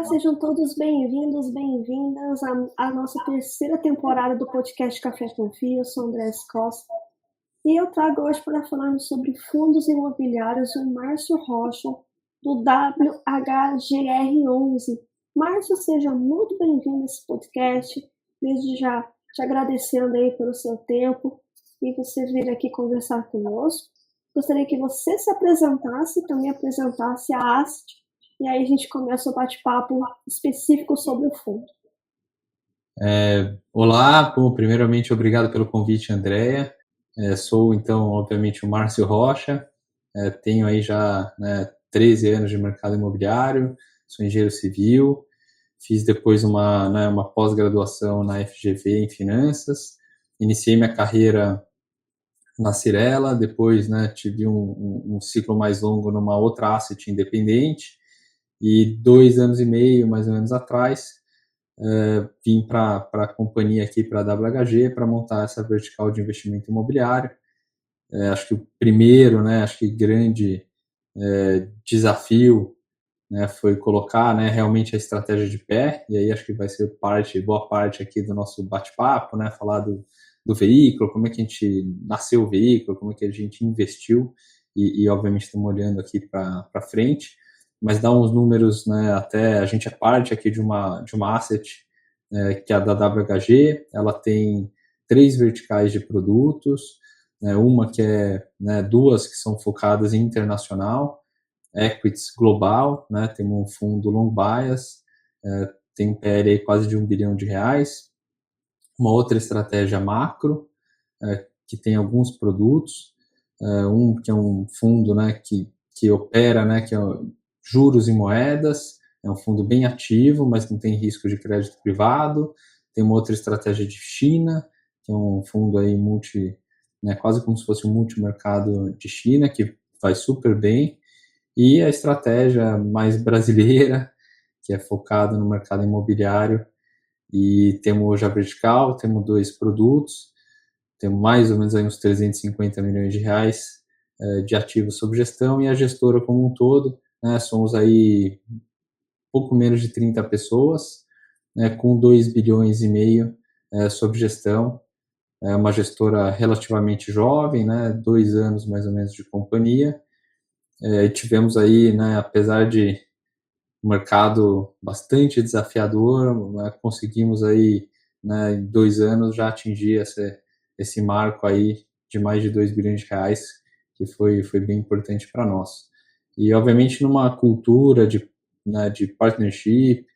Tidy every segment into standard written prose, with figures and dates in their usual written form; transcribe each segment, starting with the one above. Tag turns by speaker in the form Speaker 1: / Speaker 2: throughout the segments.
Speaker 1: Olá, sejam todos bem-vindos, bem-vindas à nossa terceira temporada do podcast Café com Fio. Eu sou Andrés Costa e eu trago hoje para falarmos sobre fundos imobiliários o Márcio Rocha, do WHGR11. Márcio, seja muito bem-vindo a esse podcast, desde já te agradecendo aí pelo seu tempo e você vir aqui conversar conosco. Gostaria que você se apresentasse e também apresentasse a Asset. E aí a gente começa o bate-papo específico sobre o fundo.
Speaker 2: Olá, primeiramente obrigado pelo convite, Andréia. Sou, então, obviamente, o Márcio Rocha, tenho aí já 13 anos de mercado imobiliário, sou engenheiro civil, fiz depois uma pós-graduação na FGV em finanças, iniciei minha carreira na Cyrela, depois tive um ciclo mais longo numa outra asset independente, e 2 anos e meio, mais ou menos, atrás, vim para a companhia aqui, para a WHG, para montar essa vertical de investimento imobiliário. Acho que o primeiro, acho que grande desafio foi colocar realmente a estratégia de pé, e aí acho que vai ser boa parte aqui do nosso bate-papo, falar do veículo, como é que a gente nasceu o veículo, como é que a gente investiu, e obviamente estamos olhando aqui para frente, mas dar uns números, até a gente é parte aqui de uma asset, que é a da WHG, ela tem 3 verticais de produtos, uma que é, 2 que são focadas em internacional, equities global, temos um fundo long bias, tem um PL aí quase de R$1 bilhão, uma outra estratégia macro, que tem alguns produtos, que é um fundo que opera, que é juros e moedas, é um fundo bem ativo, mas não tem risco de crédito privado. Tem uma outra estratégia de China, que é um fundo aí quase como se fosse um multimercado de China, que vai super bem. E a estratégia mais brasileira, que é focada no mercado imobiliário, e temos hoje a vertical, temos 2 produtos, temos mais ou menos aí uns R$350 milhões de ativos sob gestão, e a gestora como um todo, somos aí pouco menos de 30 pessoas, com 2,5 bilhões sob gestão. É uma gestora relativamente jovem, 2 anos mais ou menos de companhia. Tivemos aí, apesar de um mercado bastante desafiador, conseguimos aí, em 2 anos já atingir esse marco aí de mais de R$2 bilhões, que foi bem importante para nós. E, obviamente, numa cultura de partnership,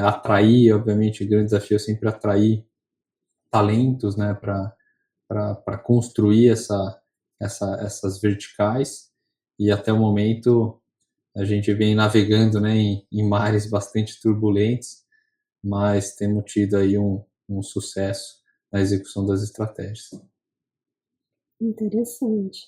Speaker 2: atrair, obviamente, o grande desafio é sempre atrair talentos, para construir essas verticais, e até o momento a gente vem navegando, em mares bastante turbulentos, mas temos tido aí um sucesso na execução das estratégias.
Speaker 1: Interessante.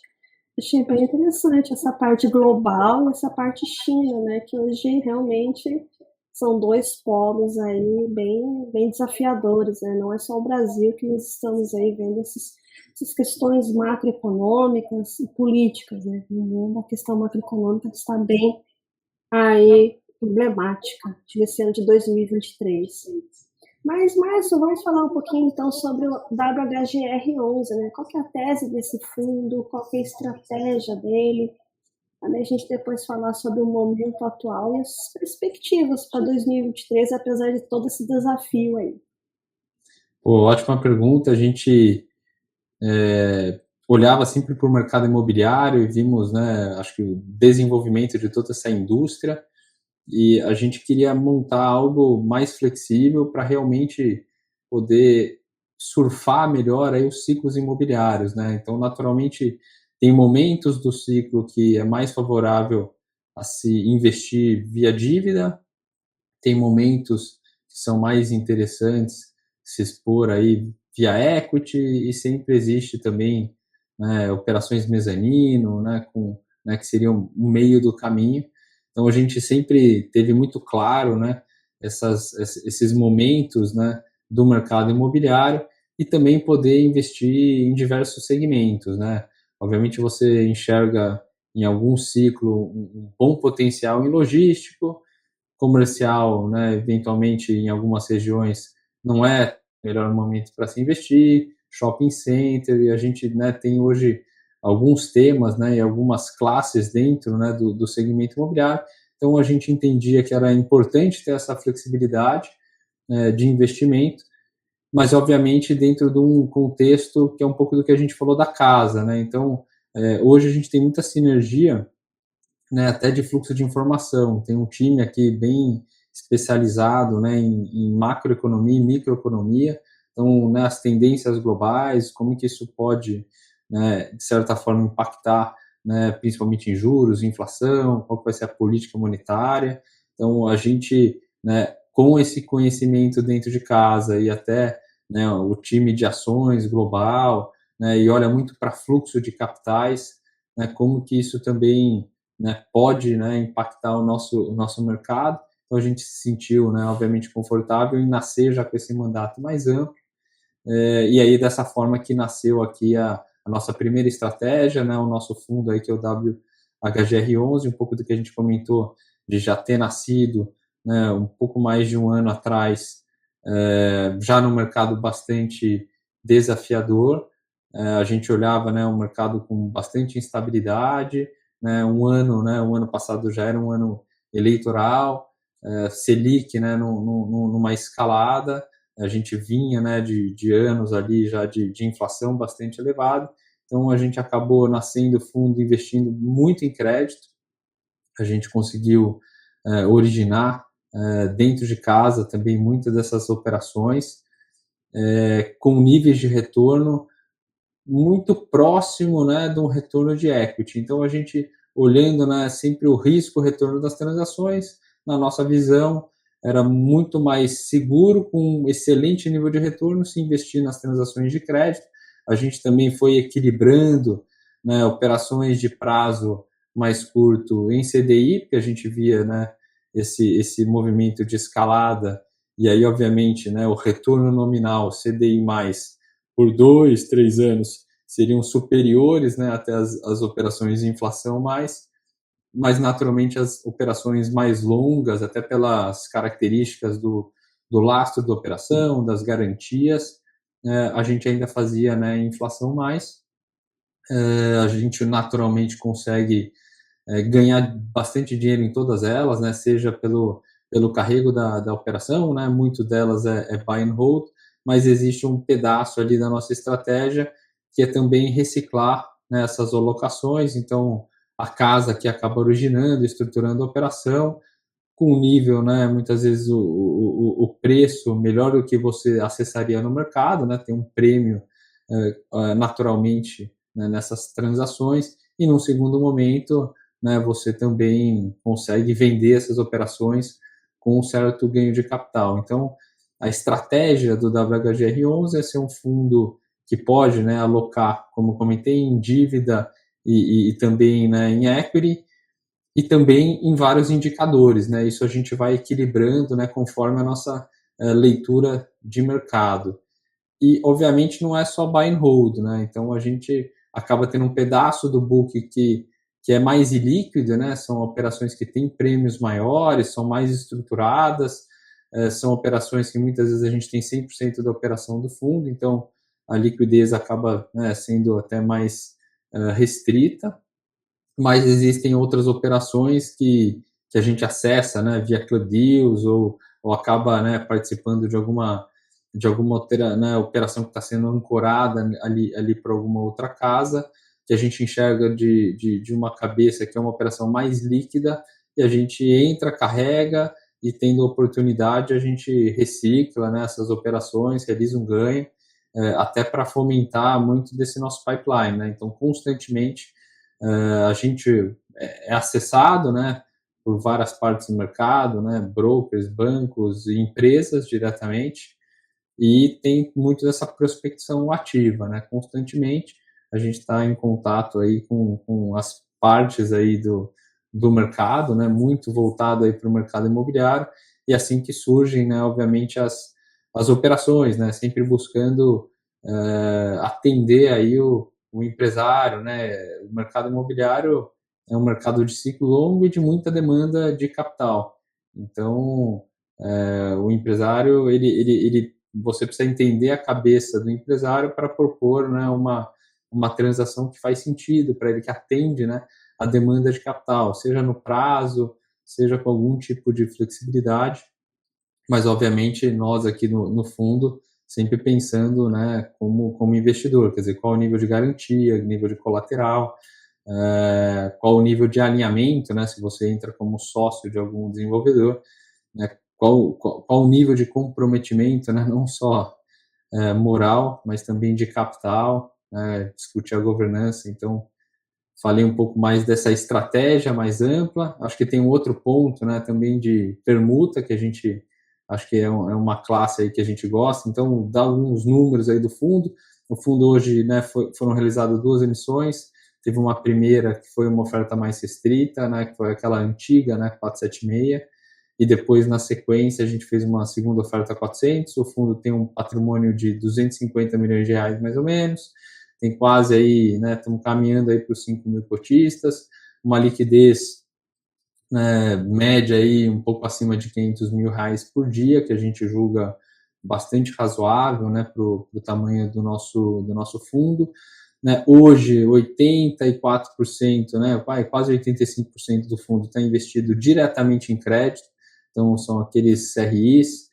Speaker 1: Achei bem interessante essa parte global e essa parte China, que hoje realmente são 2 polos aí bem desafiadores, Não é só o Brasil que nós estamos aí vendo essas questões macroeconômicas e políticas, No mundo, a questão macroeconômica está bem aí problemática nesse ano de 2023. Mas, Márcio, vamos falar um pouquinho então sobre o WHGR11, Qual que é a tese desse fundo, qual que é a estratégia dele? Também a gente depois falar sobre o momento atual e as perspectivas para 2023, apesar de todo esse desafio aí.
Speaker 2: Ótima pergunta. A gente olhava sempre para o mercado imobiliário e vimos, acho que o desenvolvimento de toda essa indústria, e a gente queria montar algo mais flexível para realmente poder surfar melhor aí os ciclos imobiliários, Então, naturalmente, tem momentos do ciclo que é mais favorável a se investir via dívida, tem momentos que são mais interessantes se expor aí via equity, e sempre existe também operações mezanino, que seriam o meio do caminho. Então, a gente sempre teve muito claro, esses momentos, do mercado imobiliário, e também poder investir em diversos segmentos, Obviamente, você enxerga em algum ciclo um bom potencial em logístico, comercial, né, eventualmente em algumas regiões não é o melhor momento para se investir, shopping center, e a gente, né, tem hoje alguns temas, né, e algumas classes dentro, né, do segmento imobiliário. Então a gente entendia que era importante ter essa flexibilidade, de investimento, mas obviamente dentro de um contexto que é um pouco do que a gente falou da casa, né? Então hoje a gente tem muita sinergia, né, até de fluxo de informação. Tem um time aqui bem especializado, né, em macroeconomia e microeconomia. Então, né, as tendências globais, como que isso pode, né, de certa forma, impactar, né, principalmente em juros, inflação, qual que vai ser a política monetária. Então, a gente, né, com esse conhecimento dentro de casa e até, né, o time de ações global, né, e olha muito para fluxo de capitais, né, como que isso também, né, pode, né, impactar o nosso mercado. Então a gente se sentiu, né, obviamente confortável em nascer já com esse mandato mais amplo, e aí dessa forma que nasceu aqui a nossa primeira estratégia, né, o nosso fundo aí que é o WHGR11, um pouco do que a gente comentou de já ter nascido, né, um pouco mais de um ano atrás, já no mercado bastante desafiador. A gente olhava, né, um mercado com bastante instabilidade, né, o ano passado já era um ano eleitoral, Selic, né, numa escalada, a gente vinha, né, de anos ali já de inflação bastante elevada, então a gente acabou nascendo fundo investindo muito em crédito, a gente conseguiu originar dentro de casa também muitas dessas operações, com níveis de retorno muito próximo, né, de um retorno de equity. Então a gente olhando, né, sempre o risco, o retorno das transações, na nossa visão era muito mais seguro com um excelente nível de retorno se investir nas transações de crédito. A gente também foi equilibrando, né, operações de prazo mais curto em CDI, porque a gente via, né, esse movimento de escalada, e aí obviamente, né, o retorno nominal CDI mais por 2, 3 anos seriam superiores, né, até as operações de inflação mas naturalmente as operações mais longas, até pelas características do lastro da operação, das garantias, a gente ainda fazia, né, inflação mais. A gente naturalmente consegue ganhar bastante dinheiro em todas elas, né, seja pelo carrego da operação, né, muito delas é buy and hold, mas existe um pedaço ali da nossa estratégia que é também reciclar, né, essas alocações, então a casa que acaba originando, estruturando a operação, com um nível, né, muitas vezes o preço melhor do que você acessaria no mercado, né, tem um prêmio naturalmente, né, nessas transações, e num segundo momento, né, você também consegue vender essas operações com um certo ganho de capital. Então, a estratégia do WHGR11 é ser um fundo que pode, né, alocar, como comentei, em dívida e também, né, em equity, e também em vários indicadores, né? Isso a gente vai equilibrando, né, conforme a nossa leitura de mercado. E, obviamente, não é só buy and hold, né? Então, a gente acaba tendo um pedaço do book que é mais ilíquido, né? São operações que têm prêmios maiores, são mais estruturadas, são operações que muitas vezes a gente tem 100% da operação do fundo, então a liquidez acaba, né, sendo até mais restrita, mas existem outras operações que a gente acessa, né, via Club Deals ou acaba, né, participando de alguma né, operação que está sendo ancorada ali para alguma outra casa, que a gente enxerga de uma cabeça que é uma operação mais líquida, e a gente entra, carrega, e tendo oportunidade a gente recicla, né, essas operações, realiza um ganho, até para fomentar muito desse nosso pipeline, né? Então, constantemente, a gente é acessado, né, por várias partes do mercado, né, brokers, bancos e empresas diretamente, e tem muito dessa prospecção ativa, né, constantemente a gente está em contato aí com as partes aí do mercado, né, muito voltado aí para o mercado imobiliário, e assim que surgem, né, obviamente as operações, né, sempre buscando atender aí o empresário, né, o mercado imobiliário é um mercado de ciclo longo e de muita demanda de capital. Então, o empresário, você precisa entender a cabeça do empresário para propor, né, uma transação que faz sentido para ele, que atende, né, a demanda de capital, seja no prazo, seja com algum tipo de flexibilidade, mas obviamente nós aqui no fundo sempre pensando, né, como investidor, quer dizer, qual o nível de garantia, nível de colateral, qual o nível de alinhamento, né, se você entra como sócio de algum desenvolvedor, né, qual o nível de comprometimento, né, não só moral, mas também de capital, discutir a governança. Então, falei um pouco mais dessa estratégia mais ampla. Acho que tem um outro ponto, né, também de permuta, que a gente acho que é uma classe aí que a gente gosta. Então, dá alguns números aí do fundo. O fundo hoje, né, foram realizadas 2 emissões. Teve uma primeira que foi uma oferta mais restrita, né, que foi aquela antiga, né, 476, e depois, na sequência, a gente fez uma segunda oferta 400. O fundo tem um patrimônio de 250 milhões de reais, mais ou menos. Tem quase aí, né, estamos caminhando aí para os 5 mil cotistas, uma liquidez, né, média aí um pouco acima de 500 mil reais por dia, que a gente julga bastante razoável, né, para o tamanho do nosso fundo. Né, hoje, 84%, né, quase 85% do fundo está investido diretamente em crédito, então são aqueles CRIs,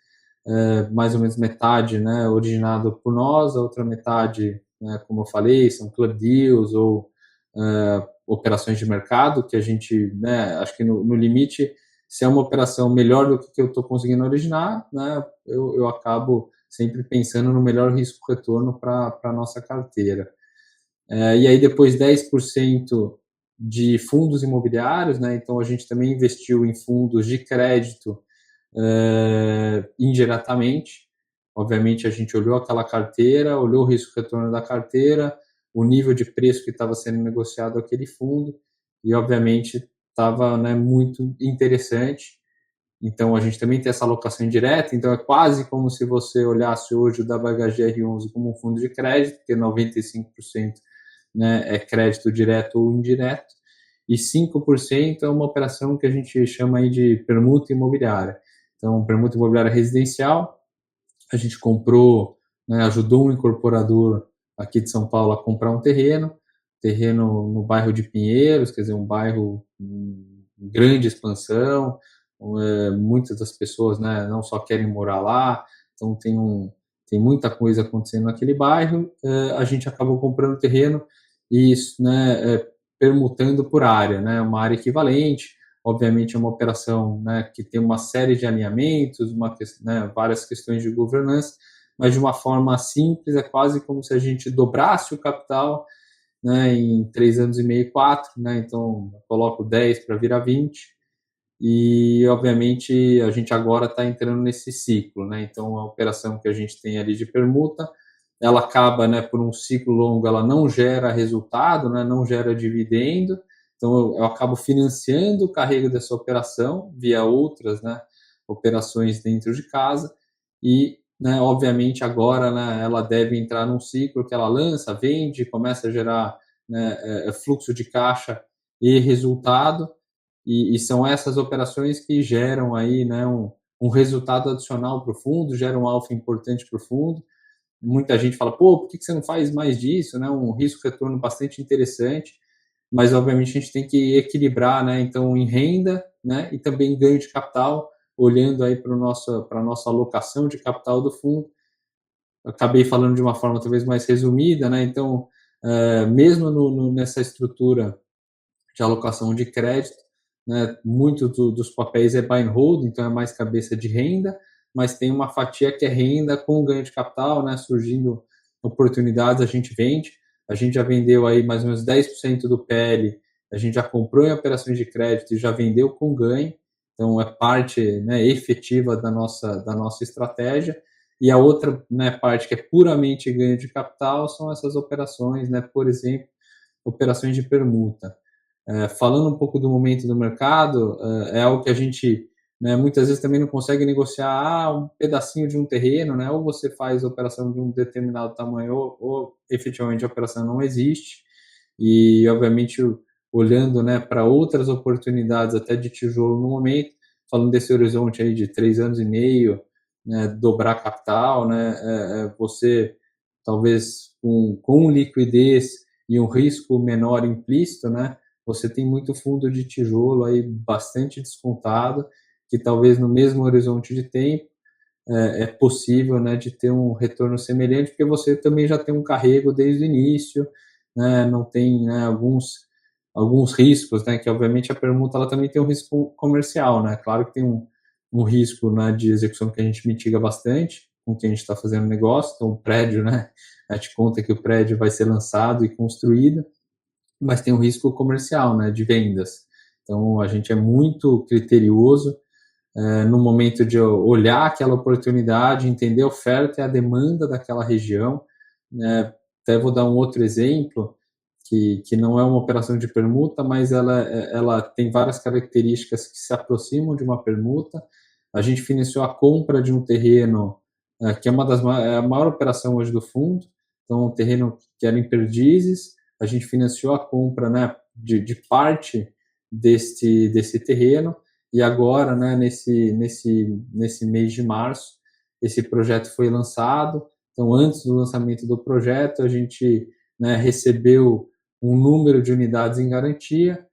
Speaker 2: mais ou menos metade, né, originado por nós, a outra metade, né, como eu falei, são club deals ou operações de mercado, que a gente, né, acho que no limite, se é uma operação melhor do que eu estou conseguindo originar, né, eu acabo sempre pensando no melhor risco-retorno para a nossa carteira. E aí depois 10% de fundos imobiliários, né, então a gente também investiu em fundos de crédito indiretamente. Obviamente a gente olhou aquela carteira, olhou o risco-retorno da carteira, o nível de preço que estava sendo negociado aquele fundo, e obviamente estava, né, muito interessante. Então a gente também tem essa alocação indireta, então é quase como se você olhasse hoje o WHGR11 como um fundo de crédito, porque 95%, né, é crédito direto ou indireto, e 5% é uma operação que a gente chama aí de permuta imobiliária. Então, permuta imobiliária residencial, a gente comprou, né, ajudou um incorporador aqui de São Paulo a comprar um terreno no bairro de Pinheiros, quer dizer, um bairro em grande expansão, muitas das pessoas, né, não só querem morar lá, então tem muita coisa acontecendo naquele bairro. A gente acabou comprando terreno e isso, né, permutando por área, né, uma área equivalente. Obviamente é uma operação, né, que tem uma série de alinhamentos, né, várias questões de governança, mas de uma forma simples, é quase como se a gente dobrasse o capital, né, em 3 anos e meio, 4, né, então eu coloco 10 para virar 20, e obviamente a gente agora está entrando nesse ciclo, né, então a operação que a gente tem ali de permuta, ela acaba, né, por um ciclo longo, ela não gera resultado, né, não gera dividendo, então eu acabo financiando o carrego dessa operação via outras, né, operações dentro de casa e, né, obviamente agora, né, ela deve entrar num ciclo que ela lança, vende, começa a gerar, né, fluxo de caixa e resultado, e são essas operações que geram aí, né, um resultado adicional para o fundo, geram um alfa importante para o fundo. Muita gente fala, pô, por que você não faz mais disso, né? Um risco-retorno bastante interessante, mas obviamente a gente tem que equilibrar, né? Então, em renda, né? E também ganho de capital, olhando aí para a nossa alocação de capital do fundo. Eu acabei falando de uma forma talvez mais resumida, né? Então, mesmo nessa estrutura de alocação de crédito, né? Muito dos papéis é buy and hold, então é mais cabeça de renda, mas tem uma fatia que é renda com ganho de capital, né? Surgindo oportunidades, a gente vende. A gente já vendeu aí mais ou menos 10% do PL, a gente já comprou em operações de crédito e já vendeu com ganho, então é parte, né, efetiva da nossa estratégia. E a outra, né, parte que é puramente ganho de capital são essas operações, né, por exemplo, operações de permuta. Falando um pouco do momento do mercado, é algo que a gente, né, muitas vezes também não consegue negociar um pedacinho de um terreno, né, ou você faz a operação de um determinado tamanho ou efetivamente a operação não existe, e obviamente olhando, né, para outras oportunidades até de tijolo no momento, falando desse horizonte aí de 3 anos e meio, né, dobrar capital, né, você talvez com liquidez e um risco menor implícito, né, você tem muito fundo de tijolo aí bastante descontado, que talvez no mesmo horizonte de tempo é possível, né, de ter um retorno semelhante, porque você também já tem um carrego desde o início, né, não tem, né, alguns riscos, né, que obviamente a permuta ela também tem um risco comercial, né, claro que tem um risco, né, de execução que a gente mitiga bastante com quem a gente está fazendo negócio, então o prédio, né, a gente conta que o prédio vai ser lançado e construído, mas tem um risco comercial, né, de vendas. Então a gente é muito criterioso no momento de olhar aquela oportunidade, entender a oferta e a demanda daquela região, né. Até vou dar um outro exemplo, que não é uma operação de permuta, mas ela tem várias características que se aproximam de uma permuta. A gente financiou a compra de um terreno, que é é a maior operação hoje do fundo, então um terreno que era em Perdizes, a gente financiou a compra, né, de parte desse terreno, e agora, né, nesse mês de março, esse projeto foi lançado. Então, antes do lançamento do projeto, a gente, né, recebeu um número de unidades em garantia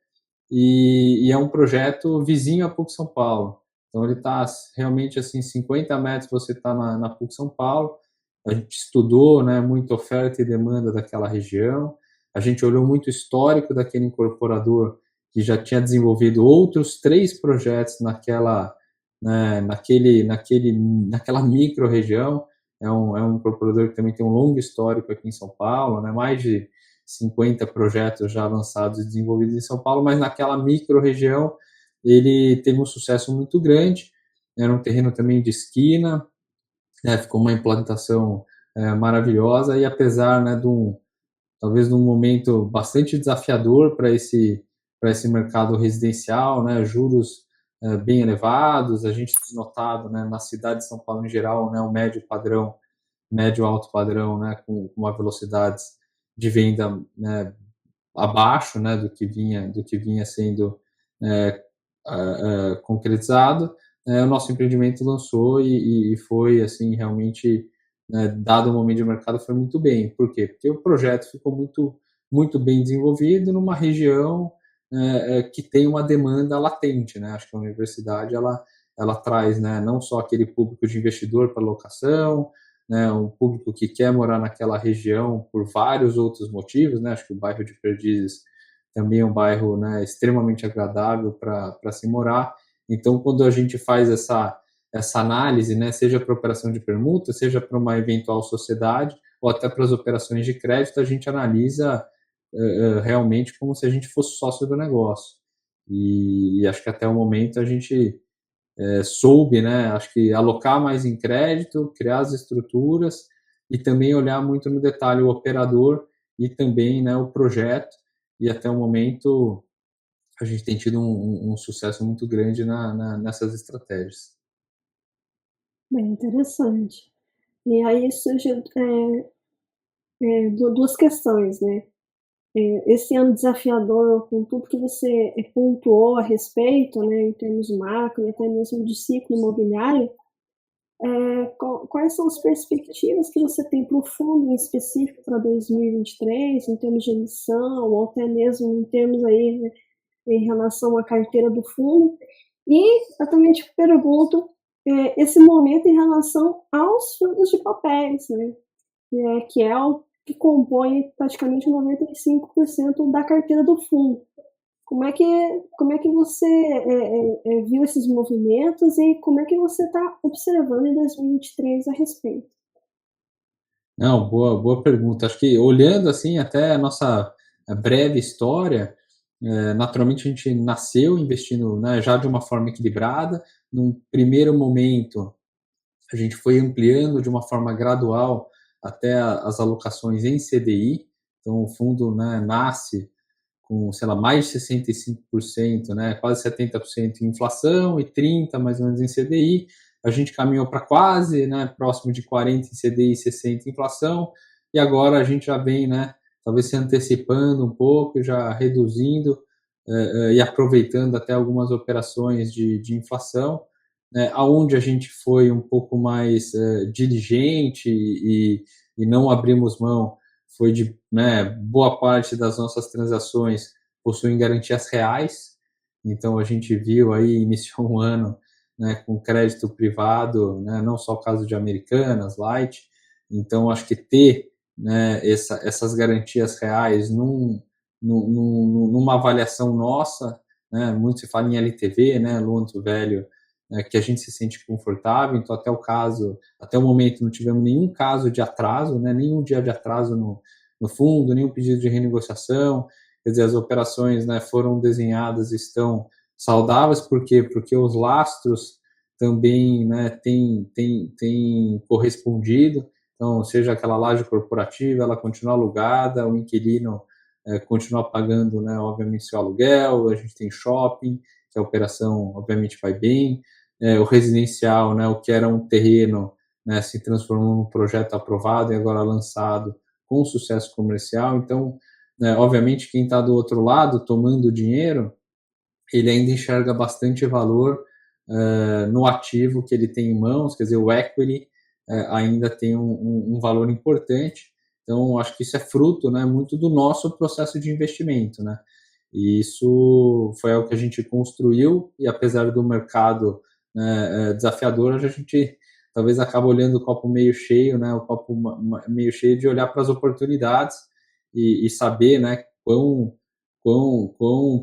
Speaker 2: e é um projeto vizinho a PUC São Paulo. Então, ele está realmente assim, 50 metros você está na PUC São Paulo. A gente estudou, né, muito oferta e demanda daquela região. A gente olhou muito o histórico daquele incorporador que já tinha desenvolvido outros 3 projetos naquela, né, naquela micro-região. É um incorporador que também tem um longo histórico aqui em São Paulo, né, mais de 50 projetos já lançados e desenvolvidos em São Paulo, mas naquela micro-região ele teve um sucesso muito grande. Era um terreno também de esquina, né, ficou uma implantação maravilhosa, e apesar, né, talvez de um momento bastante desafiador para esse mercado residencial, né, juros bem elevados, a gente tem notado, né, na cidade de São Paulo em geral, né, o médio alto padrão, né, com uma velocidades de venda, né, abaixo, né, do que vinha sendo é, concretizado. O nosso empreendimento lançou e foi assim realmente, né, dado o momento de mercado, foi muito bem. Por quê? Porque o projeto ficou muito bem desenvolvido numa região que tem uma demanda latente, né? Acho que a universidade ela traz, né, não só aquele público de investidor para locação, né, um público que quer morar naquela região por vários outros motivos, né? Acho que o bairro de Perdizes também é um bairro, né, extremamente agradável para se morar. Então, quando a gente faz essa análise, né, seja para operação de permuta, seja para uma eventual sociedade, ou até para as operações de crédito, a gente analisa realmente como se a gente fosse sócio do negócio. E acho que até o momento a gente soube, né, acho que alocar mais em crédito, criar as estruturas e também olhar muito no detalhe o operador e também, né, o projeto. E até o momento a gente tem tido um sucesso muito grande nessas estratégias.
Speaker 1: Bem interessante. E aí surge duas questões, né? Esse ano desafiador, com tudo que você pontuou a respeito, né, em termos macro e até mesmo de ciclo imobiliário, quais são as perspectivas que você tem para o fundo em específico para 2023, em termos de emissão, ou até mesmo em termos aí, né, em relação à carteira do fundo? E eu também te pergunto, esse momento em relação aos fundos de papéis, né? Que é o que compõe praticamente 95% da carteira do fundo. Como é que você viu esses movimentos e como é que você está observando em 2023 a respeito?
Speaker 2: Não, boa pergunta. Acho que olhando assim até a nossa breve história, naturalmente a gente nasceu investindo, né, já de uma forma equilibrada. Num primeiro momento, a gente foi ampliando de uma forma gradual até as alocações em CDI. Então o fundo, né, nasce com, sei lá, mais de 65%, né, quase 70% em inflação e 30% mais ou menos em CDI. A gente caminhou para quase, né, próximo de 40% em CDI e 60% em inflação, e agora a gente já vem, né, talvez se antecipando um pouco, já reduzindo e aproveitando até algumas operações de inflação, né, aonde a gente foi um pouco mais diligente e não abrimos mão, foi de, né, boa parte das nossas transações possuem garantias reais, então a gente viu aí, iniciou um ano, né, com crédito privado, né, não só o caso de Americanas, Light, então acho que ter, né, essas garantias reais numa avaliação nossa, né, muito se fala em LTV, né, loan to value, né, que a gente se sente confortável, então até o momento não tivemos nenhum caso de atraso, né, nenhum dia de atraso no fundo, nenhum pedido de renegociação, quer dizer, as operações, né, foram desenhadas e estão saudáveis, por quê? Porque os lastros também, né, tem correspondido, então, seja aquela laje corporativa, ela continua alugada, o inquilino continua pagando, né, obviamente, seu aluguel, a gente tem shopping, que a operação, obviamente, vai bem, o residencial, né, o que era um terreno, né, se transformou num projeto aprovado e agora lançado com sucesso comercial, então, né, obviamente, quem está do outro lado, tomando dinheiro, ele ainda enxerga bastante valor no ativo que ele tem em mãos, quer dizer, o equity ainda tem um valor importante. Então, acho que isso é fruto, né, muito do nosso processo de investimento, né? E isso foi algo que a gente construiu e apesar do mercado, né, desafiador, a gente talvez acaba olhando o copo meio cheio, né, o copo meio cheio de olhar para as oportunidades e saber, né, quão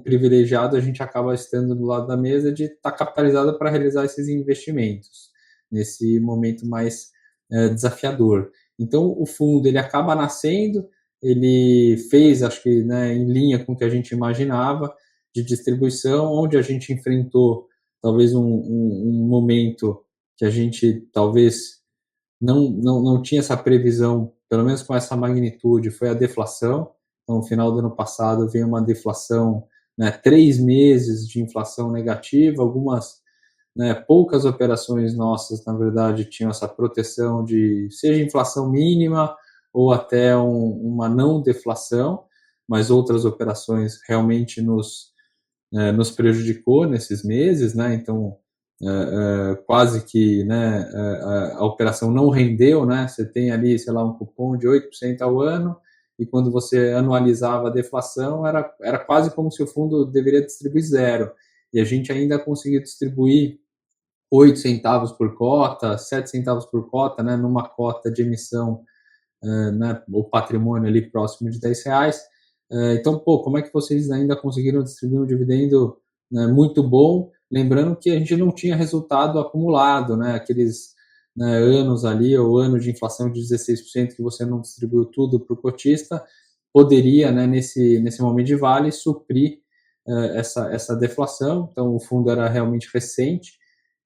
Speaker 2: privilegiado a gente acaba estando do lado da mesa de estar capitalizado para realizar esses investimentos nesse momento mais desafiador. Então, o fundo ele acaba nascendo, ele fez, acho que, né, em linha com o que a gente imaginava de distribuição, onde a gente enfrentou talvez um momento que a gente talvez não tinha essa previsão, pelo menos com essa magnitude, foi a deflação. Então, no final do ano passado veio uma deflação, né, 3 meses de inflação negativa, algumas, né, poucas operações nossas, na verdade, tinham essa proteção de seja inflação mínima ou até uma não deflação, mas outras operações realmente nos prejudicou nesses meses, né? Então, quase que, né, a operação não rendeu, né? Você tem ali, sei lá, um cupom de 8% ao ano, e quando você anualizava a deflação, era quase como se o fundo deveria distribuir zero. E a gente ainda conseguiu distribuir 8 centavos por cota, 7 centavos por cota, né, numa cota de emissão, né, o patrimônio ali próximo de R$ 10. Então, pô, como é que vocês ainda conseguiram distribuir um dividendo, né, muito bom? Lembrando que a gente não tinha resultado acumulado, né, aqueles, né, anos ali, ou ano de inflação de 16% que você não distribuiu tudo para o cotista, poderia, né, nesse momento de vale, suprir essa deflação. Então, o fundo era realmente recente.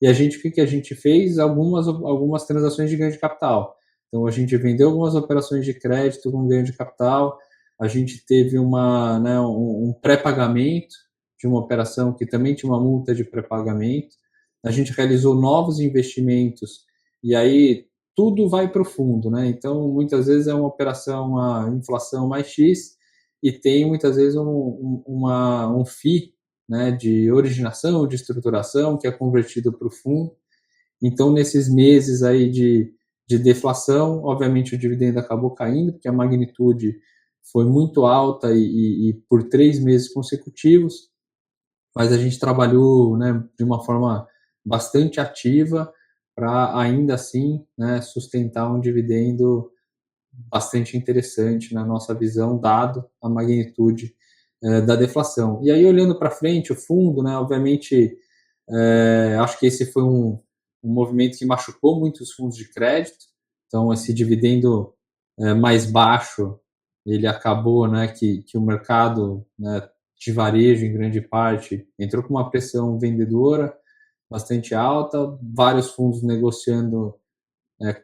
Speaker 2: E o que a gente fez? Algumas transações de ganho de capital. Então, a gente vendeu algumas operações de crédito com ganho de capital, a gente teve né, um pré-pagamento de uma operação que também tinha uma multa de pré-pagamento, a gente realizou novos investimentos, e aí tudo vai para o fundo, né? Então, muitas vezes é uma operação, uma inflação mais X, e tem muitas vezes um FII, né, de originação, de estruturação, que é convertido para o fundo. Então, nesses meses aí de deflação, obviamente o dividendo acabou caindo, porque a magnitude foi muito alta e por 3 meses consecutivos, mas a gente trabalhou, né, de uma forma bastante ativa para ainda assim, né, sustentar um dividendo bastante interessante na nossa visão, dado a magnitude da deflação. E aí, olhando para frente, o fundo, né, obviamente, acho que esse foi um movimento que machucou muito os fundos de crédito, então esse dividendo mais baixo, ele acabou, né, que o mercado, né, de varejo, em grande parte, entrou com uma pressão vendedora bastante alta, vários fundos negociando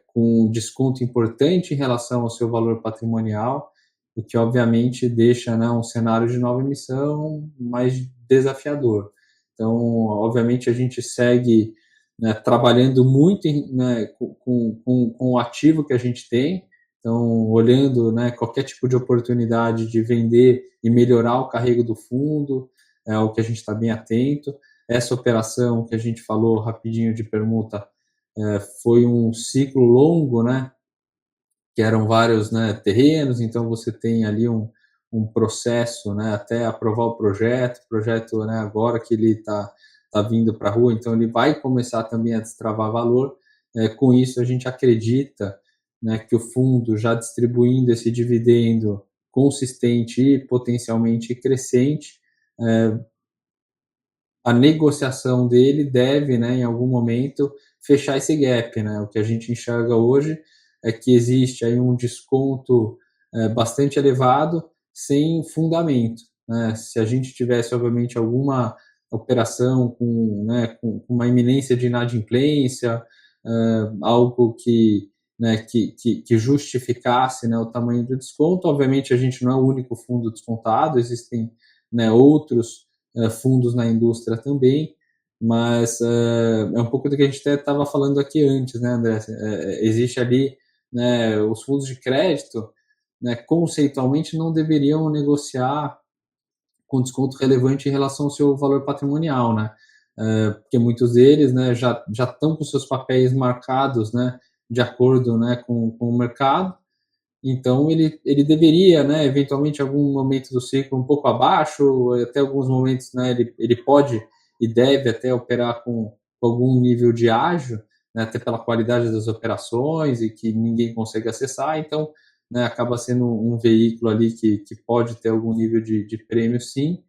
Speaker 2: com um desconto importante em relação ao seu valor patrimonial, o que obviamente deixa, né, um cenário de nova emissão mais desafiador. Então, obviamente, a gente segue, né, trabalhando muito né, com o ativo que a gente tem, então, olhando, né, qualquer tipo de oportunidade de vender e melhorar o carrego do fundo, é algo que a gente está bem atento. Essa operação que a gente falou rapidinho de permuta foi um ciclo longo, né, que eram vários, né, terrenos, então você tem ali um processo, né, até aprovar o projeto, né, agora que ele tá vindo para a rua, então ele vai começar também a destravar valor. Com isso, a gente acredita, né, que o fundo já distribuindo esse dividendo consistente e potencialmente crescente, a negociação dele deve, né, em algum momento, fechar esse gap, né? O que a gente enxerga hoje é que existe aí um desconto bastante elevado sem fundamento, né? Se a gente tivesse, obviamente, alguma operação com, né, com uma iminência de inadimplência, algo que, né, que justificasse, né, o tamanho do desconto, obviamente a gente não é o único fundo descontado, existem, né, outros fundos na indústria também, mas é um pouco do que a gente até estava falando aqui antes, né, André? Existe ali, né, os fundos de crédito, né, conceitualmente não deveriam negociar com desconto relevante em relação ao seu valor patrimonial, né? Porque muitos deles, né, já estão com seus papéis marcados, né, de acordo, né, com o mercado. Então ele deveria, né, eventualmente, em algum momento do ciclo um pouco abaixo, até alguns momentos, né, ele pode e deve até operar com algum nível de ágio, né, até pela qualidade das operações e que ninguém consegue acessar. Então, né, acaba sendo um veículo ali que pode ter algum nível de prêmio, sim,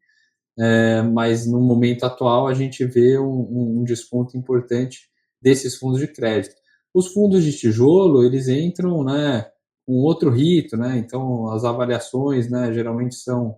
Speaker 2: mas no momento atual a gente vê um desconto importante desses fundos de crédito. Os fundos de tijolo, eles entram, né, com outro rito, né, então as avaliações, né, geralmente são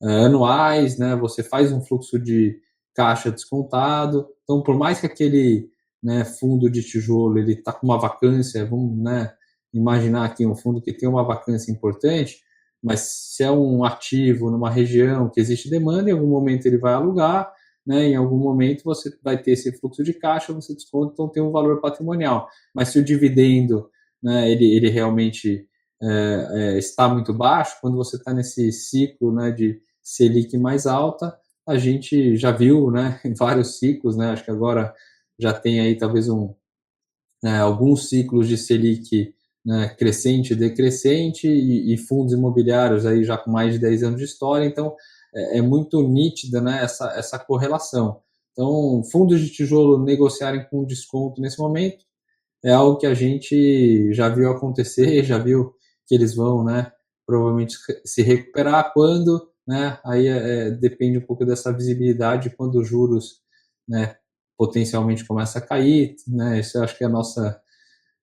Speaker 2: anuais, né, você faz um fluxo de caixa descontado, então por mais que aquele, né, fundo de tijolo ele está com uma vacância, vamos, né, imaginar aqui um fundo que tem uma vacância importante, mas se é um ativo numa região que existe demanda, em algum momento ele vai alugar, né, em algum momento você vai ter esse fluxo de caixa, você desconta, então tem um valor patrimonial. Mas se o dividendo, né, ele realmente está muito baixo, quando você está nesse ciclo, né, de Selic mais alta, a gente já viu, né, em vários ciclos, né, acho que agora já tem aí talvez né, alguns ciclos de Selic, né, crescente e decrescente, e fundos imobiliários aí já com mais de 10 anos de história, então é muito nítida, né, essa correlação. Então, fundos de tijolo negociarem com desconto nesse momento é algo que a gente já viu acontecer, já viu que eles vão, né, provavelmente se recuperar quando, né, aí depende um pouco dessa visibilidade, quando os juros, né, potencialmente começa a cair, né, isso eu acho que é a nossa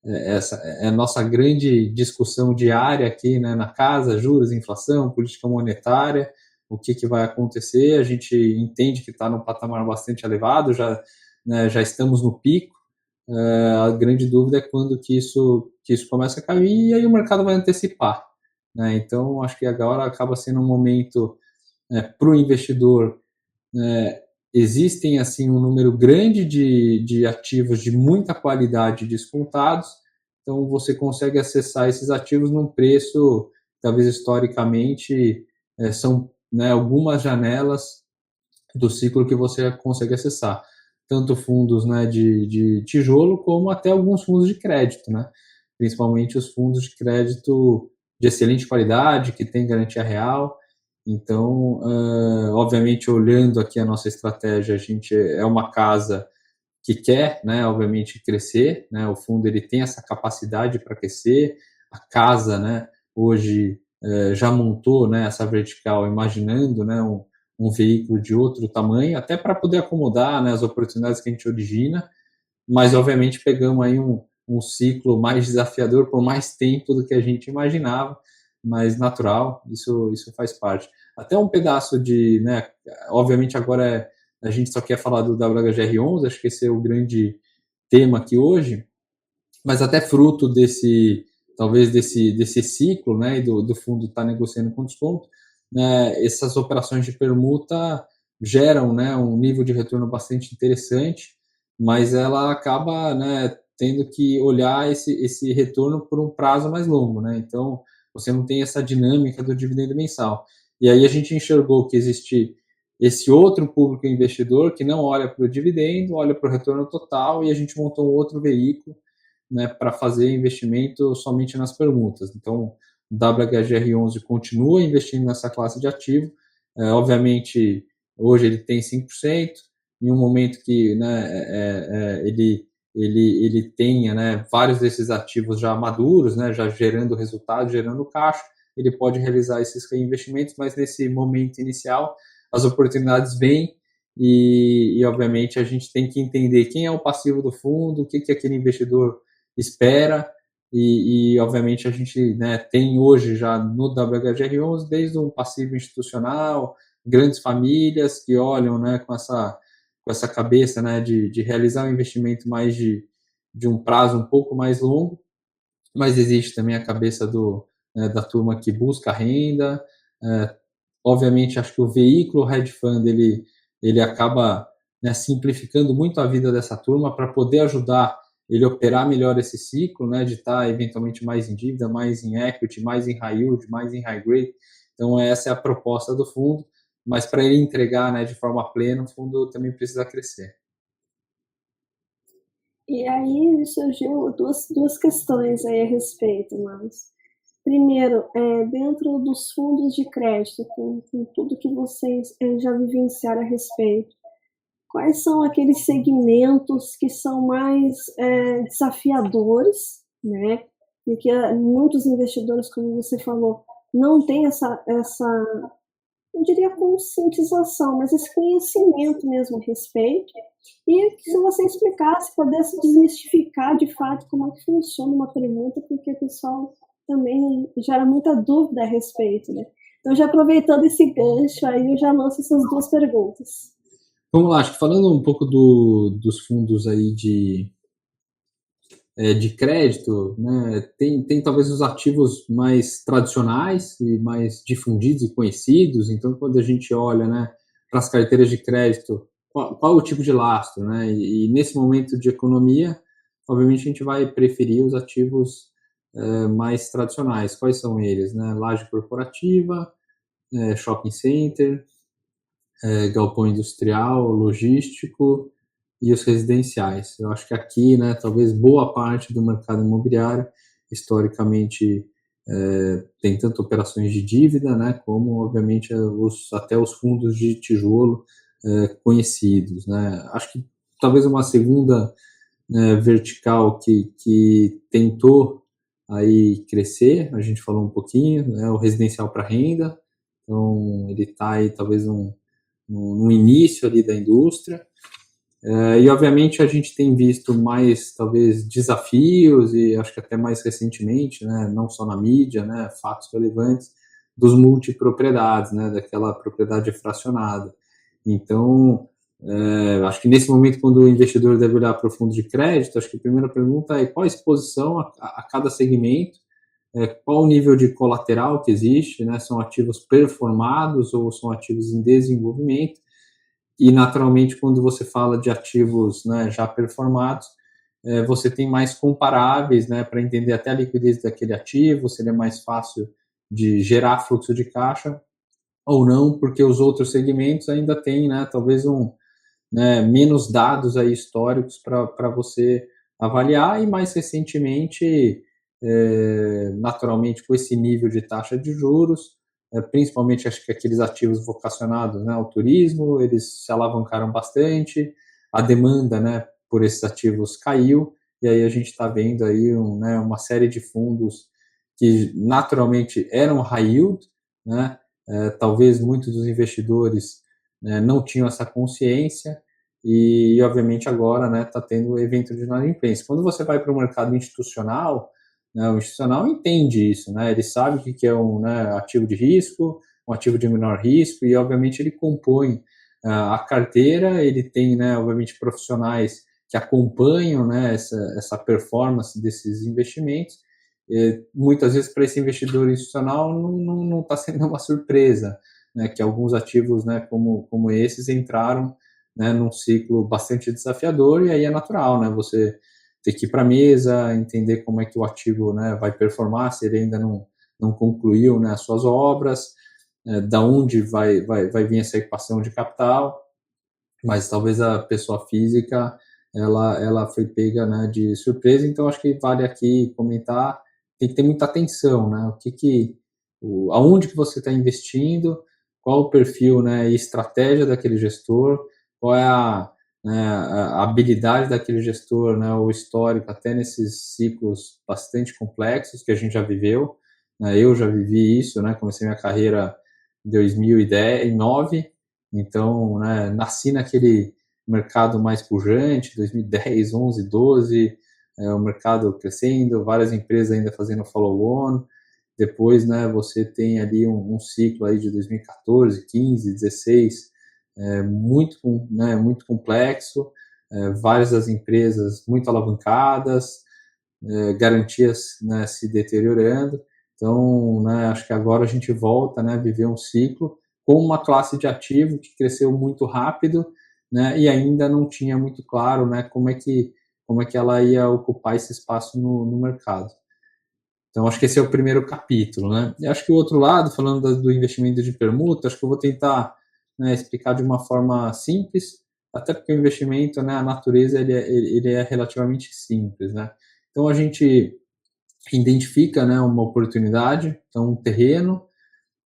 Speaker 2: essa é a nossa grande discussão diária aqui, né, na casa: juros, inflação, política monetária, o que vai acontecer. A gente entende que está num patamar bastante elevado, já, né, já estamos no pico. A grande dúvida é quando que isso começa a cair, e aí o mercado vai antecipar, né? Então, acho que agora acaba sendo um momento para o investidor. Existem assim um número grande de ativos de muita qualidade descontados, então você consegue acessar esses ativos num preço, talvez historicamente, são, né, algumas janelas do ciclo que você consegue acessar, tanto fundos, né, de tijolo, como até alguns fundos de crédito, né? Principalmente os fundos de crédito de excelente qualidade, que tem garantia real. Então, obviamente, olhando aqui a nossa estratégia, a gente é uma casa que quer, né, obviamente, crescer, né? O fundo ele tem essa capacidade para crescer. A casa, né, hoje já montou, né, essa vertical, imaginando, né, um veículo de outro tamanho, até para poder acomodar, né, as oportunidades que a gente origina, mas obviamente pegamos aí um ciclo mais desafiador por mais tempo do que a gente imaginava, mas natural, isso faz parte. Até um pedaço de, né, obviamente agora a gente só quer falar do WHGR11, acho que esse é o grande tema aqui hoje, mas até fruto talvez desse ciclo, né, e do fundo estar negociando com desconto, né, essas operações de permuta geram, né, um nível de retorno bastante interessante, mas ela acaba, né, tendo que olhar esse retorno por um prazo mais longo, né? Então você não tem essa dinâmica do dividendo mensal. E aí a gente enxergou que esse outro público investidor que não olha para o dividendo, olha para o retorno total, e a gente montou um outro veículo, né, para fazer investimento somente nas permutas. Então, o WHGR11 continua investindo nessa classe de ativo. Obviamente, hoje ele tem 5%, em um momento que, né, ele tenha, né, vários desses ativos já maduros, né, já gerando resultado, gerando caixa, ele pode realizar esses reinvestimentos, mas nesse momento inicial as oportunidades vêm e obviamente a gente tem que entender quem é o passivo do fundo, o que aquele investidor espera obviamente a gente, né, tem hoje já no WHGR11 desde um passivo institucional, grandes famílias que olham, né, com essa cabeça, né, de realizar um investimento mais de um prazo um pouco mais longo, mas existe também a cabeça da turma que busca renda. Obviamente, acho que o veículo hedge fund ele acaba, né, simplificando muito a vida dessa turma para poder ajudar ele a operar melhor esse ciclo, né, de estar eventualmente mais em dívida, mais em equity, mais em high yield, mais em high grade. Então, essa é a proposta do fundo, mas para ele entregar, né, de forma plena, o fundo também precisa crescer.
Speaker 1: E aí surgiu duas questões aí a respeito, mas primeiro, dentro dos fundos de crédito, com tudo que vocês já vivenciaram a respeito, quais são aqueles segmentos que são mais desafiadores, né? E que muitos investidores, como você falou, não têm essa não diria conscientização, mas esse conhecimento mesmo a respeito. E que se você explicasse, pudesse desmistificar de fato como é que funciona uma pergunta, porque o pessoal também gera muita dúvida a respeito, né? Então, já aproveitando esse gancho, aí eu já lanço essas duas perguntas.
Speaker 2: Vamos lá, acho que falando um pouco dos fundos aí de crédito, né, tem talvez os ativos mais tradicionais e mais difundidos e conhecidos. Então, quando a gente olha, né, para as carteiras de crédito, qual é o tipo de lastro, né? E nesse momento de economia, obviamente a gente vai preferir os ativos mais tradicionais. Quais são eles, né? Laje corporativa, shopping center, galpão industrial, logístico e os residenciais. Eu acho que aqui, né, talvez boa parte do mercado imobiliário, historicamente, tem tanto operações de dívida, né, como, obviamente, até os fundos de tijolo conhecidos, né. Acho que talvez uma segunda vertical que tentou aí crescer, a gente falou um pouquinho, né, o residencial para renda. Então, ele está aí talvez no início ali da indústria. E, obviamente, a gente tem visto mais, talvez, desafios, e acho que até mais recentemente, né, não só na mídia, né, fatos relevantes, dos multipropriedades, né, daquela propriedade fracionada. Então, acho que nesse momento, quando o investidor deve olhar para o fundo de crédito, acho que a primeira pergunta é qual a exposição a cada segmento, qual o nível de colateral que existe, né, são ativos performados ou são ativos em desenvolvimento. E, naturalmente, quando você fala de ativos, né, já performados, você tem mais comparáveis, né, para entender até a liquidez daquele ativo, se ele é mais fácil de gerar fluxo de caixa ou não, porque os outros segmentos ainda têm, né, talvez menos dados aí históricos para você avaliar. E mais recentemente, naturalmente, com esse nível de taxa de juros, principalmente acho que aqueles ativos vocacionados, né, ao turismo, eles se alavancaram bastante, a demanda, né, por esses ativos caiu, e aí a gente está vendo aí uma série de fundos que naturalmente eram high yield, né, talvez muitos dos investidores, né, não tinham essa consciência, e obviamente agora, né, está tendo evento de inadimplência. Quando você vai para o mercado institucional, né, o institucional entende isso, né, ele sabe o que é né, ativo de risco, um ativo de menor risco, e obviamente ele compõe a carteira, ele tem, né, obviamente, profissionais que acompanham, né, essa performance desses investimentos. Muitas vezes para esse investidor institucional não está sendo uma surpresa, né, que alguns ativos, né, como esses entraram, né, num ciclo bastante desafiador, e aí é natural, né, você ter que ir para a mesa, entender como é que o ativo, né, vai performar, se ele ainda não concluiu, né, as suas obras, da onde vai vir essa equação de capital, mas talvez a pessoa física ela foi pega, né, de surpresa. Então acho que vale aqui comentar, tem que ter muita atenção, né, aonde que você está investindo, qual o perfil, né, e estratégia daquele gestor, qual é a habilidade daquele gestor, né, o histórico, até nesses ciclos bastante complexos que a gente já viveu, né, eu já vivi isso, né, comecei minha carreira em 2009, então, né, nasci naquele mercado mais pujante, 2010, 11, 12, o mercado crescendo, várias empresas ainda fazendo follow-on. Depois, né, você tem ali um ciclo aí de 2014, 15, 16, muito complexo, várias das empresas muito alavancadas, garantias, né, se deteriorando. Então, né, acho que agora a gente volta, né, a viver um ciclo com uma classe de ativo que cresceu muito rápido, né, e ainda não tinha muito claro, né, como é que ela ia ocupar esse espaço no mercado. Então, acho que esse é o primeiro capítulo, né? E acho que o outro lado, falando do investimento de permuta, acho que eu vou tentar, né, explicar de uma forma simples, até porque o investimento, né, a natureza, ele é relativamente simples, né? Então, a gente identifica, né, uma oportunidade, então um terreno,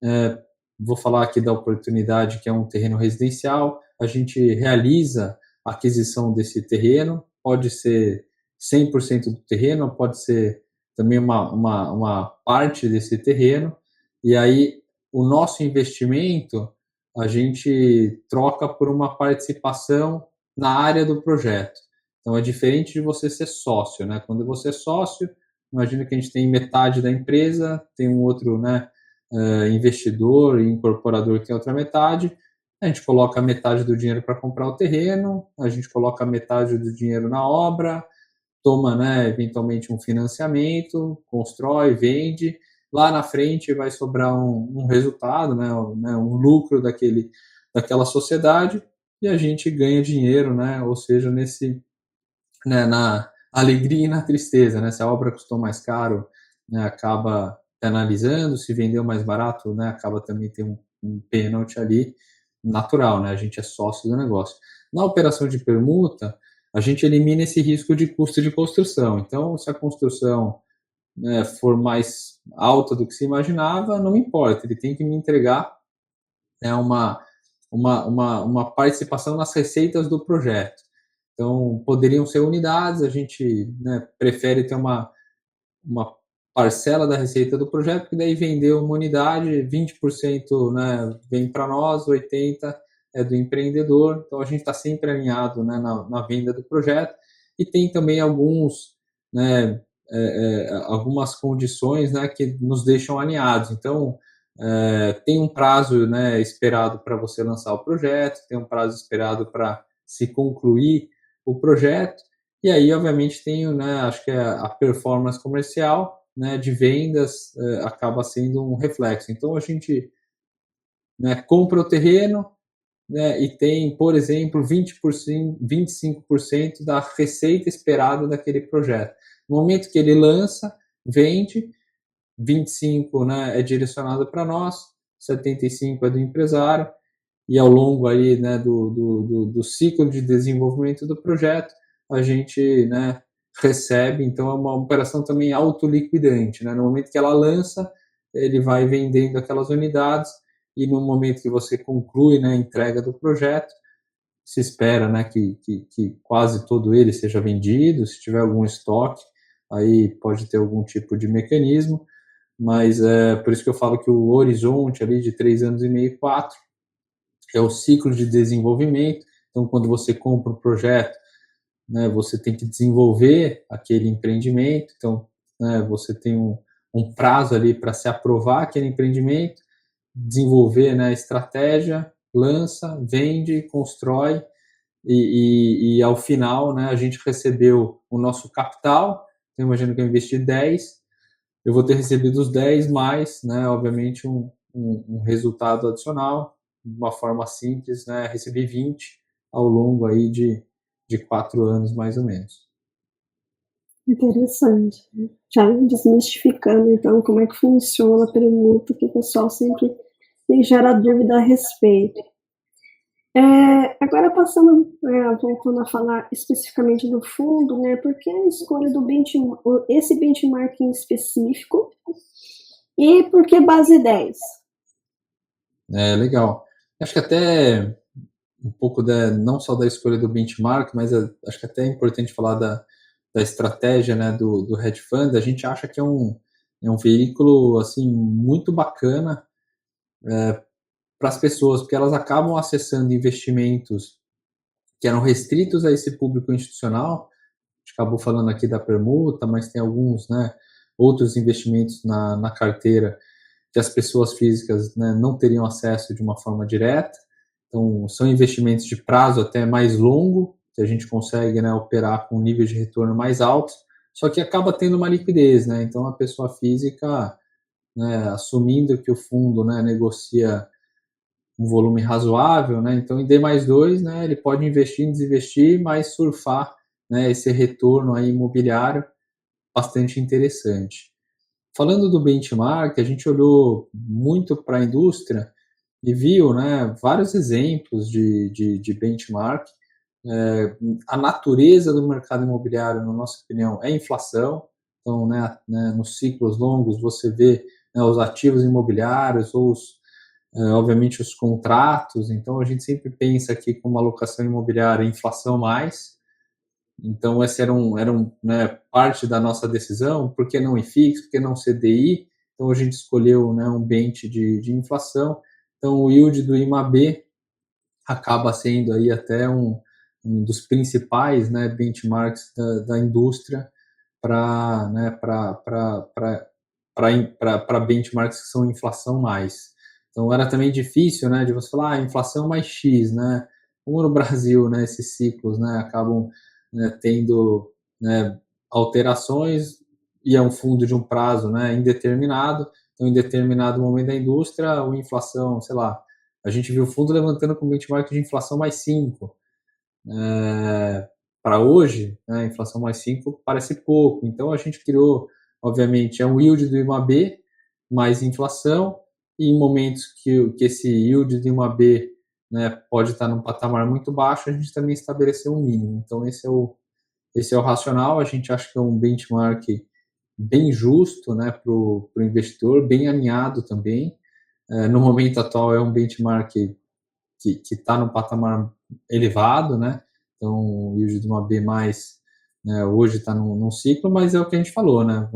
Speaker 2: é, vou falar aqui da oportunidade que é um terreno residencial, a gente realiza a aquisição desse terreno, pode ser 100% do terreno, pode ser também uma parte desse terreno, e aí o nosso investimento a gente troca por uma participação na área do projeto. Então é diferente de você ser sócio, né? Quando você é sócio, imagina que a gente tem metade da empresa, tem um outro, né, investidor e incorporador que tem outra metade, a gente coloca metade do dinheiro para comprar o terreno, a gente coloca metade do dinheiro na obra, toma, né, eventualmente um financiamento, constrói, vende, lá na frente vai sobrar um resultado, né, um lucro daquela sociedade, e a gente ganha dinheiro, né, ou seja, né, na alegria e na tristeza, né, se a obra custou mais caro, né, acaba penalizando, se vendeu mais barato, né, acaba também tendo um pênalti ali natural, né, a gente é sócio do negócio. Na operação de permuta, a gente elimina esse risco de custo de construção. Então, se a construção, né, for mais alta do que se imaginava, não importa, ele tem que me entregar, né, uma participação nas receitas do projeto. Então, poderiam ser unidades, a gente, né, prefere ter uma parcela da receita do projeto, porque daí vendeu uma unidade, 20%, né, vem para nós, 80% é do empreendedor, então a gente está sempre alinhado, né, na venda do projeto, e tem também né, algumas condições, né, que nos deixam alinhados. Então, tem um prazo, né, esperado para você lançar o projeto, tem um prazo esperado para se concluir o projeto, e aí, obviamente, tem, né, acho que a performance comercial, né, de vendas, acaba sendo um reflexo. Então, a gente, né, compra o terreno, né, e tem, por exemplo, 20%, 25% da receita esperada daquele projeto. No momento que ele lança, vende, 25%, né, é direcionado para nós, 75% é do empresário, e ao longo aí, né, do ciclo de desenvolvimento do projeto, a gente, né, recebe. Então é uma operação também autoliquidante, né? No momento que ela lança, ele vai vendendo aquelas unidades, e no momento que você conclui, né, a entrega do projeto, se espera, né, que quase todo ele seja vendido. Se tiver algum estoque, aí pode ter algum tipo de mecanismo, mas é por isso que eu falo que o horizonte ali de 3 anos e meio, 4, é o ciclo de desenvolvimento. Então, quando você compra um projeto, né, você tem que desenvolver aquele empreendimento. Então, né, você tem um prazo ali para se aprovar aquele empreendimento, desenvolver, né, a estratégia, lança, vende, constrói, e ao final, né, a gente recebeu o nosso capital. Então, imagina que eu investi 10, eu vou ter recebido os 10 mais, né, obviamente, um resultado adicional, de uma forma simples, né, recebi 20 ao longo aí de 4 anos, mais ou menos.
Speaker 1: Interessante, já desmistificando então como é que funciona a permuta, que o pessoal sempre me gera dúvida a respeito. Agora passando, voltando a falar especificamente do fundo, né, por que a escolha do esse benchmarking específico e por que base 10?
Speaker 2: É legal. Acho que até um pouco não só da escolha do benchmark, mas acho que até é importante falar da estratégia, né, do hedge fund. A gente acha que é um veículo assim muito bacana para as pessoas, porque elas acabam acessando investimentos que eram restritos a esse público institucional. A gente acabou falando aqui da permuta, mas tem alguns, né, outros investimentos na carteira que as pessoas físicas, né, não teriam acesso de uma forma direta. Então, são investimentos de prazo até mais longo, que a gente consegue, né, operar com um nível de retorno mais alto, só que acaba tendo uma liquidez, né? Então, a pessoa física, né, assumindo que o fundo, né, negocia um volume razoável, né? Então, em D mais 2, né, ele pode investir, desinvestir, mas surfar, né, esse retorno aí imobiliário bastante interessante. Falando do benchmark, a gente olhou muito para a indústria e viu, né, vários exemplos de benchmark. A natureza do mercado imobiliário, na nossa opinião, é inflação. Então, nos ciclos longos, você vê, né, os ativos imobiliários ou obviamente, os contratos. Então, a gente sempre pensa aqui com uma alocação imobiliária, inflação mais. Então, essa né, parte da nossa decisão, por que não IFIX, por que não CDI? Então, a gente escolheu, né, um bench de inflação. Então, o yield do IMAB acaba sendo aí até um dos principais, né, benchmarks da indústria para, né, para benchmarks que são inflação mais. Então, era também difícil, né, de você falar, inflação mais X, né? Como no Brasil, né, esses ciclos, né, acabam, né, tendo, né, alterações, e é um fundo de um prazo, né, indeterminado. Então, em determinado momento da indústria, a inflação, sei lá, a gente viu o fundo levantando com benchmark de inflação mais 5. Para hoje, né, a inflação mais 5 parece pouco. Então, a gente criou, obviamente, é um yield do IMAB mais inflação, e em momentos que esse yield do IMAB, né, pode estar num patamar muito baixo, a gente também estabeleceu um mínimo. Então, esse é o racional. A gente acha que é um benchmark bem justo, né, para o investidor, bem alinhado também. No momento atual, é um benchmark que está num patamar elevado, né? Então, o yield de uma B+, né, hoje está num ciclo, mas é o que a gente falou, né?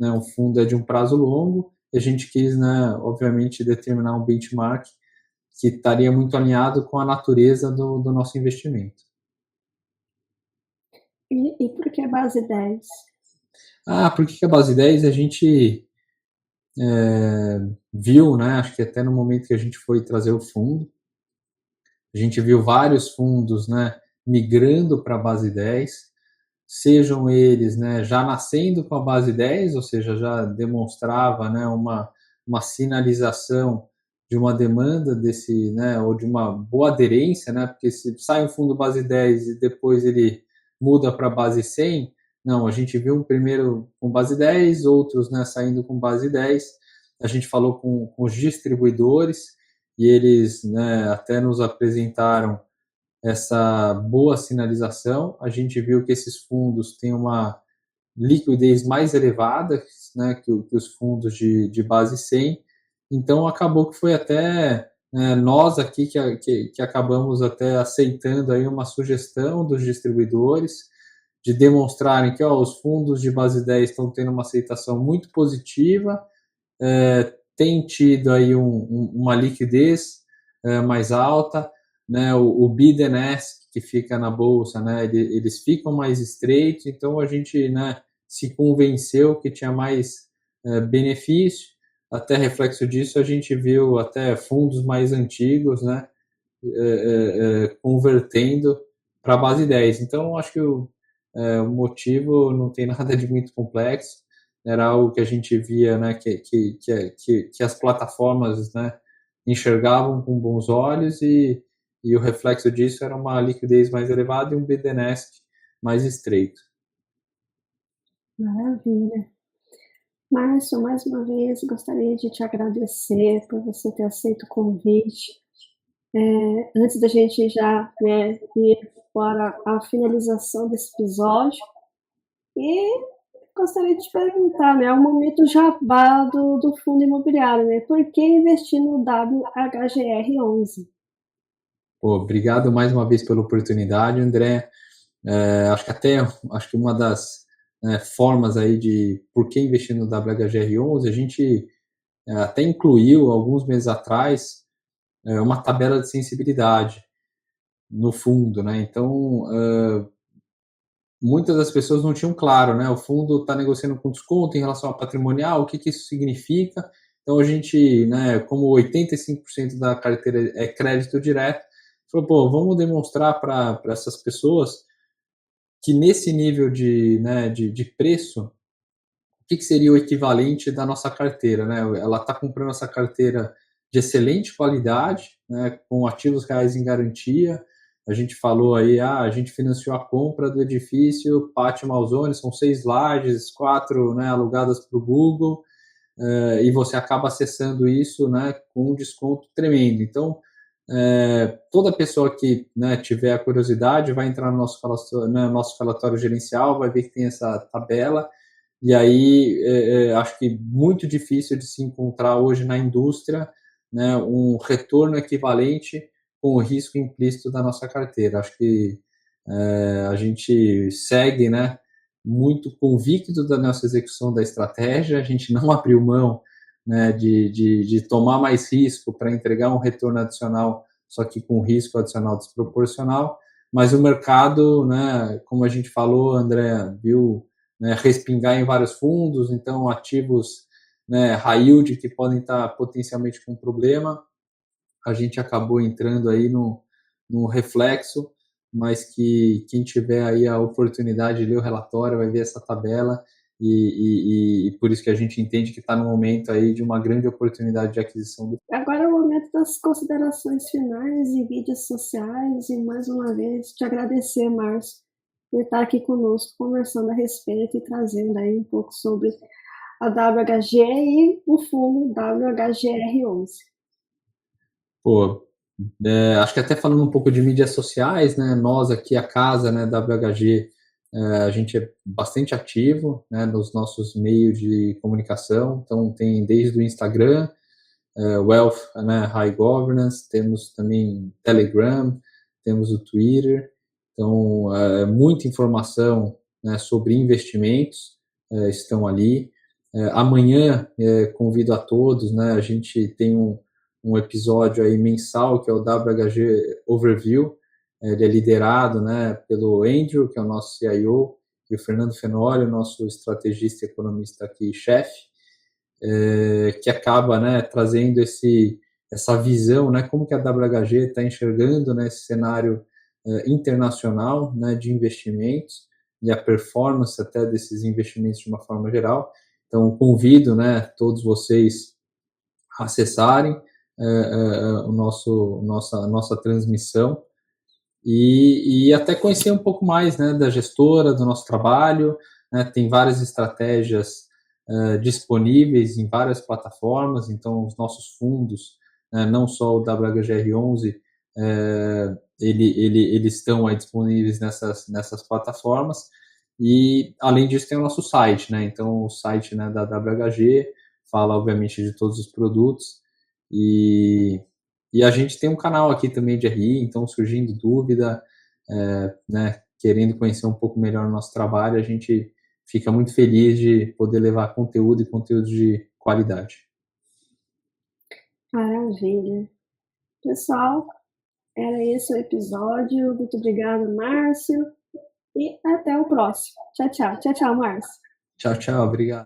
Speaker 2: Né, o fundo é de um prazo longo, e a gente quis, né, obviamente, determinar um benchmark que estaria muito alinhado com a natureza do nosso investimento.
Speaker 1: E por que base 10?
Speaker 2: Por que a base 10 a gente viu, né? Acho que até no momento que a gente foi trazer o fundo, a gente viu vários fundos, né, migrando para a base 10, sejam eles, né, já nascendo com a base 10, ou seja, já demonstrava, né, uma sinalização de uma demanda desse, né, ou de uma boa aderência, né, porque se sai um fundo base 10 e depois ele muda para base 100, não, a gente viu um primeiro com base 10, outros, né, saindo com base 10. A gente falou com os distribuidores e eles, né, até nos apresentaram essa boa sinalização. A gente viu que esses fundos têm uma liquidez mais elevada, né, que os fundos de base 100. Então, acabou que foi até, né, nós aqui que acabamos até aceitando aí uma sugestão dos distribuidores de demonstrarem que, ó, os fundos de base 10 estão tendo uma aceitação muito positiva, tem tido aí uma liquidez mais alta, né? O bid and ask que fica na bolsa, né? Eles ficam mais estreitos, então a gente, né, se convenceu que tinha mais benefício. Até reflexo disso, a gente viu até fundos mais antigos, né, convertendo para a base 10. Então, acho que o motivo não tem nada de muito complexo. Era algo que a gente via, né, que as plataformas, né, enxergavam com bons olhos, e o reflexo disso era uma liquidez mais elevada e um bid-ask mais estreito.
Speaker 1: Maravilha. Márcio, mais uma vez gostaria de te agradecer por você ter aceito o convite. Antes da gente já, né, ir para a finalização desse episódio, e gostaria de te perguntar, né, o momento jabá do fundo imobiliário, né? Por que investir no WHGR11?
Speaker 2: Pô, obrigado mais uma vez pela oportunidade, André. Acho que uma das, né, formas aí de por que investir no WHGR11, a gente até incluiu alguns meses atrás uma tabela de sensibilidade no fundo, né? Então, muitas das pessoas não tinham claro, né? O fundo está negociando com desconto em relação ao patrimonial, o que, que isso significa? Então, a gente, né, como 85% da carteira é crédito direto, falou, pô, vamos demonstrar para essas pessoas que nesse nível de, né, de preço, o que, que seria o equivalente da nossa carteira, né? Ela está comprando essa carteira de excelente qualidade, né, com ativos reais em garantia. A gente falou aí, a gente financiou a compra do edifício Pátio Malzone, são 6 lajes, 4, né, alugadas para o Google, e você acaba acessando isso, né, com um desconto tremendo. Então, toda pessoa que, né, tiver a curiosidade vai entrar no nosso relatório gerencial, vai ver que tem essa tabela, e aí acho que muito difícil de se encontrar hoje na indústria, né, um retorno equivalente com o risco implícito da nossa carteira. Acho que a gente segue, né, muito convicto da nossa execução da estratégia, a gente não abriu mão, né, de tomar mais risco para entregar um retorno adicional, só que com risco adicional desproporcional, mas o mercado, né, como a gente falou, André, viu, né, respingar em vários fundos, então ativos, né, high yield que podem estar potencialmente com problema, a gente acabou entrando aí no reflexo, mas que quem tiver aí a oportunidade de ler o relatório vai ver essa tabela e por isso que a gente entende que está no momento aí de uma grande oportunidade de aquisição do.
Speaker 1: Agora é o momento das considerações finais e mídias sociais, e mais uma vez te agradecer, Márcio, por estar aqui conosco conversando a respeito e trazendo aí um pouco sobre a WHG e o fundo WHGR11.
Speaker 2: Pô, acho que até falando um pouco de mídias sociais, né? Nós aqui, a casa, né, WHG, a gente é bastante ativo, né, nos nossos meios de comunicação. Então, tem desde o Instagram, Wealth, né, High Governance, temos também Telegram, temos o Twitter. Então, muita informação, né, sobre investimentos estão ali. Amanhã, convido a todos, né, a gente tem um episódio aí mensal que é o WHG Overview. Ele é liderado, né, pelo Andrew, que é o nosso CIO, e o Fernando Fenoli, o nosso estrategista e economista aqui, chefe, que acaba, né, trazendo essa visão, né, como que a WHG está enxergando, né, esse cenário internacional, né, de investimentos e a performance até desses investimentos de uma forma geral. Então, convido, né, todos vocês a acessarem nossa transmissão e até conhecer um pouco mais, né, da gestora, do nosso trabalho, né, tem várias estratégias disponíveis em várias plataformas, então os nossos fundos, né, não só o WHGR11, eles estão aí disponíveis nessas plataformas, e além disso tem o nosso site, né, então o site, né, da WHG fala obviamente de todos os produtos, e a gente tem um canal aqui também de RI, então surgindo dúvida, né, querendo conhecer um pouco melhor o nosso trabalho, a gente fica muito feliz de poder levar conteúdo e conteúdo de qualidade.
Speaker 1: Maravilha. Pessoal, era esse o episódio. Muito obrigada, Márcio. E até o próximo. Tchau, tchau. Tchau, tchau, Márcio.
Speaker 2: Tchau, tchau, obrigado.